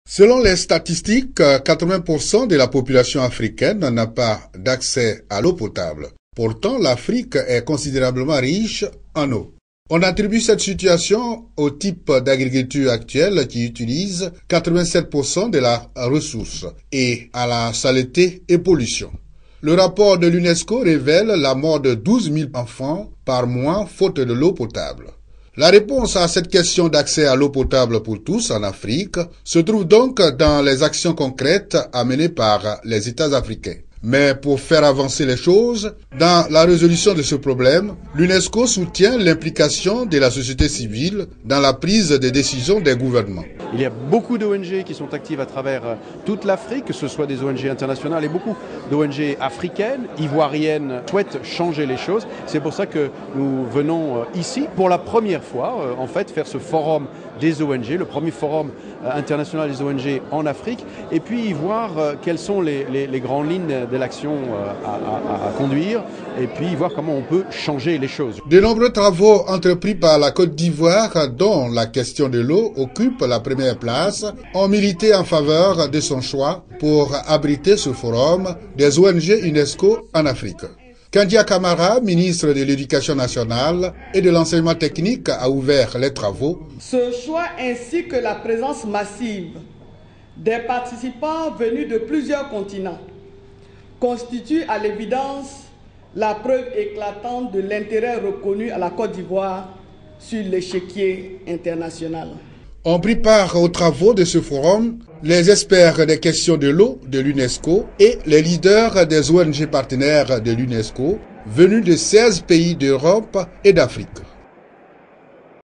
Selon les statistiques, 80% de la population africaine n'a pas d'accès à l'eau potable. Pourtant, l'Afrique est considérablement riche en eau. On attribue cette situation au type d'agriculture actuelle qui utilise 87% de la ressource et à la saleté et pollution. Le rapport de l'UNESCO révèle la mort de 12 000 enfants par mois faute de l'eau potable. La réponse à cette question d'accès à l'eau potable pour tous en Afrique se trouve donc dans les actions concrètes amenées par les États africains. Mais pour faire avancer les choses, dans la résolution de ce problème, l'UNESCO soutient l'implication de la société civile dans la prise des décisions des gouvernements. Il y a beaucoup d'ONG qui sont actives à travers toute l'Afrique, que ce soit des ONG internationales et beaucoup d'ONG africaines, ivoiriennes, souhaitent changer les choses. C'est pour ça que nous venons ici, pour la première fois, en fait, faire ce forum des ONG, le premier forum international des ONG en Afrique, et puis voir quelles sont les grandes lignes de l'action à conduire, et puis voir comment on peut changer les choses. De nombreux travaux entrepris par la Côte d'Ivoire, dont la question de l'eau occupe la première place, ont milité en faveur de son choix pour abriter ce forum des ONG UNESCO en Afrique. Kandia Camara, ministre de l'Éducation nationale et de l'enseignement technique, a ouvert les travaux. Ce choix ainsi que la présence massive des participants venus de plusieurs continents constitue à l'évidence la preuve éclatante de l'intérêt reconnu à la Côte d'Ivoire sur l'échiquier international. On prit part aux travaux de ce forum les experts des questions de l'eau de l'UNESCO et les leaders des ONG partenaires de l'UNESCO venus de 16 pays d'Europe et d'Afrique.